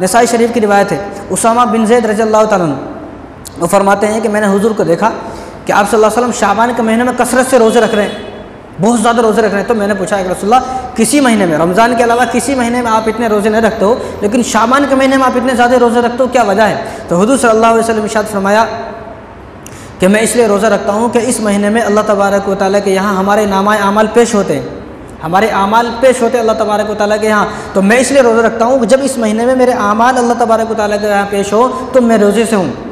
नसाई शरीफ की रिवायत है, उसामा बिन ज़ैद रज़ियल्लाहु ताला अन्हु वो फरमाते हैं कि मैंने हुजूर को देखा कि आप सल्लल्लाहु अलैहि वसल्लम शाबान के महीने में कसरत से रोज़े रख रहे हैं, बहुत ज़्यादा रोज़े रख रहे हैं। तो मैंने पूछा कि रसूलुल्लाह किसी महीने में, रमज़ान के अलावा किसी महीने में आप इतने रोज़े नहीं रखते हो, लेकिन शाबान के महीने में आप इतने ज़्यादा रोज़े रखते हो, क्या वजह है? तो हुजूर सल्लल्लाहु अलैहि वसल्लम इरशाद फरमाया कि मैं इसलिए रोज़ा रखता हूँ कि इस महीने में अल्लाह तबारक व तआला के यहाँ हमारे नामाए आमाल पेश होते हैं, हमारे आमाल पेश होते हैं अल्लाह तबारक व तआला के यहाँ। तो मैं इसलिए रोज़ा रखता हूँ कि जब इस महीने में मेरे आमाल अल्लाह तबारक व तआला के यहाँ पेश हो तो मैं रोज़े से हूँ।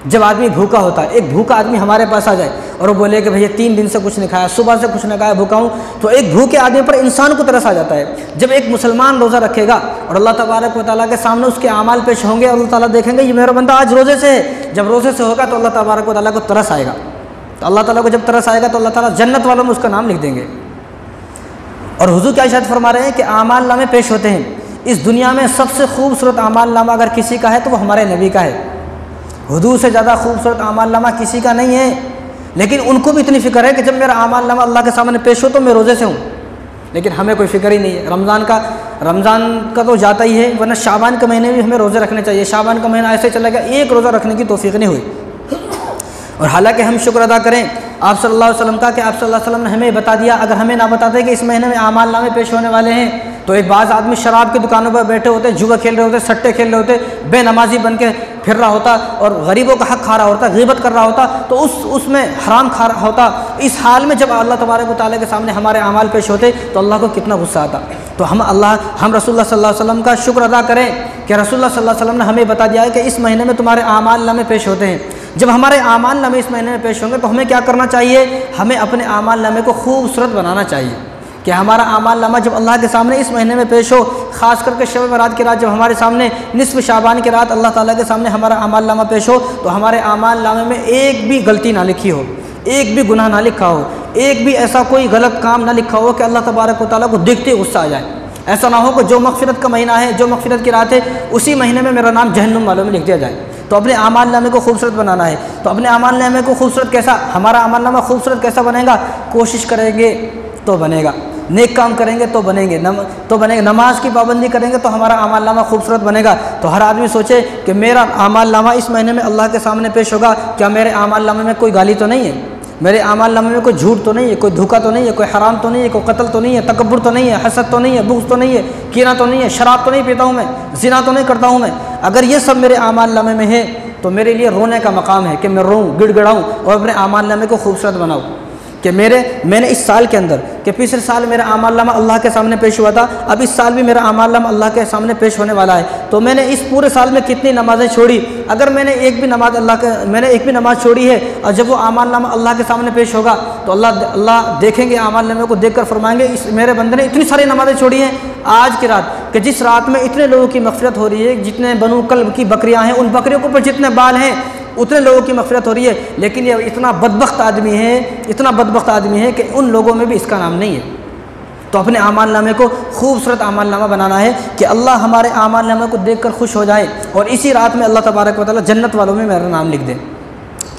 जब आदमी भूखा होता है, एक भूखा आदमी हमारे पास आ जाए और वो बोले कि भैया 3 दिन से कुछ नहीं खाया, सुबह से कुछ नहीं खाया, भूखा हूँ, तो एक भूखे आदमी पर इंसान को तरस आ जाता है। जब एक मुसलमान रोज़ा रखेगा और अल्लाह तबारक व तआला के सामने उसके आमाल पेश होंगे, अल्लाह ताला देखेंगे ये मेरा बंदा आज रोज़े से है, जब रोज़े से होगा तो अल्लाह तबारक व तआला को तरस आएगा। तो अल्लाह ताला को जब तरस आएगा तो अल्लाह ताला जन्नत वालों में उसका नाम लिख देंगे। और हुजूर क्या इरशाद फरमा रहे हैं कि आमाल नामे पेश होते हैं। इस दुनिया में सबसे खूबसूरत आमाल नामा अगर किसी का है तो वो हमारे नबी का है। हुजूर से ज़्यादा खूबसूरत आमाल नामा किसी का नहीं है, लेकिन उनको भी इतनी फ़िक्र है कि जब मेरा आमाल नामा अल्लाह के सामने पेश हो तो मैं रोज़े से हूँ, लेकिन हमें कोई फ़िक्र ही नहीं है। रमज़ान का तो जाता ही है, वरना शाबान के महीने भी हमें रोज़े रखने चाहिए। शाबान का महीना ऐसे चला गया, एक रोज़ा रखने की तौफ़ीक़ नहीं हुई। और हालांकि हम शुक्र अदा करें आप सल्लल्लाहु अलैहि वसल्लम का कि आप सल्लल्लाहु अलैहि वसल्लम ने हमें बता दिया। अगर हमें ना बताते कि इस महीने में आमाल नामे पेश होने वाले हैं तो एक बाज़ आदमी शराब की दुकानों पर बैठे होते, जुआ खेल रहे होते, सट्टे खेल रहे होते, बेनमाजी बन के फिर रहा होता और गरीबों का हक खा रहा होता, ग़ीबत कर रहा होता, तो उसमें हराम खा रहा होता। इस हाल में जब अल्लाह तबारक व तआला के सामने हमारे आमाल पेश होते तो अल्लाह को कितना गुस्सा आता। तो हम रसूलुल्लाह सल्लल्लाहु अलैहि वसल्लम का शुक्र अदा करें कि रसूलुल्लाह सल्लल्लाहु अलैहि वसल्लम ने हमें बता दिया है कि इस महीने में तुम्हारे आमाल नामे पेश होते हैं। जब हमारे आमाल नामे इस महीने में पेश होंगे तो हमें क्या करना चाहिए? हमें अपने आमाल नामे को खूबसूरत बनाना चाहिए कि हमारा आमाल नामा जब अल्लाह के सामने इस महीने में पेश हो, ख़ास करके शब बरात की रात जब हमारे सामने निस्फ़ शाबान की रात अल्लाह ताला के सामने हमारा आमाल नामा पेश हो, तो हमारे आमाल नामे में एक भी गलती ना लिखी हो, एक भी गुनाह ना लिखा हो, एक भी ऐसा कोई गलत काम ना लिखा हो कि अल्लाह तबारक व तआला को देखते ही गुस्सा आ जाए। ऐसा ना हो कि जो मग़फ़िरत का महीना है, जो मग़फ़िरत की रात है, उसी महीने में मेरा नाम जहन्नुम वालों में लिख दिया जाए। तो अपने आमाल नामे को खूबसूरत बनाना है। तो अपने आमाल नामे को खूबसूरत कैसा, हमारा आमाल नामा खूबसूरत कैसा बनेगा? कोशिश करेंगे तो बनेगा, नेक काम करेंगे तो बनेंगे, नमाज की पाबंदी करेंगे तो हमारा आमाल नामा खूबसूरत बनेगा। तो हर आदमी सोचे कि मेरा आमाल नामा इस महीने में अल्लाह के सामने पेश होगा, क्या मेरे आमाल नामे में कोई गाली तो नहीं है, मेरे आमाल नामे में कोई झूठ तो नहीं है, कोई धोखा तो नहीं है, कोई हराम तो नहीं है, कोई कत्ल तो नहीं है, तकब्बुर तो नहीं है, हसद तो नहीं है, बुग़्ज़ तो नहीं है, कीना तो नहीं है, शराब तो नहीं पीता हूँ मैं, ज़िना तो नहीं करता हूँ मैं। अगर ये सब मेरे आमाल नामे में है तो मेरे लिए रोने का मकाम है कि मैं रोऊँ, गिड़गिड़ाऊँ और अपने आमाल नामे को खूबसूरत बनाऊँ कि मैंने इस साल के अंदर, कि पिछले साल मेरा आमाल नामा अल्लाह के सामने पेश हुआ था, अब इस साल भी मेरा आमाल नामा अल्लाह के सामने पेश होने वाला है, तो मैंने इस पूरे साल में कितनी नमाज़ें छोड़ी। अगर मैंने एक भी नमाज़ छोड़ी है और जब वो आमाल नामा अल्लाह के सामने पेश होगा तो अल्लाह देखेंगे, आमाल नामे को देखकर फरमाएंगे इस मेरे बंदे ने इतनी सारी नमाज़ें छोड़ी हैं आज की रात, कि जिस रात में इतने लोगों की मग़फ़िरत हो रही है, जितने बनु कल्ब की बकरियाँ हैं, उन बकरियों के ऊपर जितने बाल हैं उतने लोगों की मग़फ़िरत हो रही है, लेकिन ये इतना बदबख्त आदमी है कि उन लोगों में भी इसका नाम नहीं है। तो अपने आमाल नामे को खूबसूरत आमाल नामा बनाना है कि अल्लाह हमारे आमाल नामे को देखकर खुश हो जाए और इसी रात में अल्लाह तबारक व तआला जन्नत वालों में मेरा नाम लिख दे।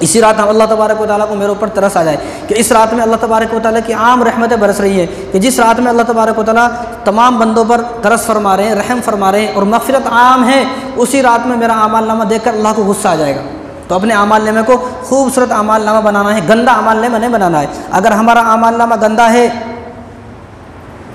इसी रात हम अल्लाह तबारक व तआला को मेरे ऊपर तरस आ जाए कि इस रात में अल्लाह तबारक व तआला की आम रहमतें बरस रही है, कि जिस रात में अल्लाह तबारक व तआला तमाम बंदों पर तरस फरमा रहे हैं, रहम फरमा रहे हैं और मग़फ़िरत आम है, उसी रात में मेरा आमाल नामा देखकर अल्लाह को गुस्सा आ जाएगा। तो अपने आमाल नामे को खूबसूरत आमाल नामा बनाना है, गंदा आमाल नामा नहीं बनाना है। अगर हमारा आमाल नामा गंदा है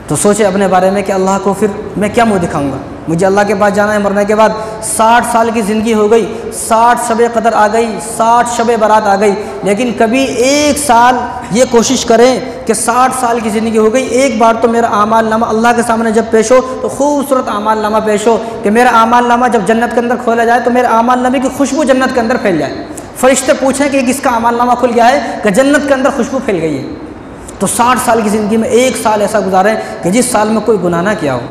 तो सोचे अपने बारे में कि अल्लाह को फिर मैं क्या मुँह दिखाऊंगा, मुझे अल्लाह के पास जाना है, मरने के बाद 60 साल की ज़िंदगी हो गई, 60 शब कदर आ गई, 60 शब बारात आ गई, लेकिन कभी एक साल ये कोशिश करें कि 60 साल की ज़िंदगी हो गई, एक बार तो मेरा आमाल नामा अल्लाह के सामने जब पेश हो तो खूबसूरत आमाल नामा पेश हो कि मेरा आमाल नामा जब जन्नत के अंदर खोला जाए तो मेरे आमाल नामे की खुशबू जन्नत के अंदर फैल जाए। फरिश्ते पूछें कि किसका आमाल नामा खुल गया है, कि जन्नत के अंदर खुशबू फैल गई है। तो 60 साल की ज़िंदगी में एक साल ऐसा गुजारें कि जिस साल में कोई गुनाह ना किया हो।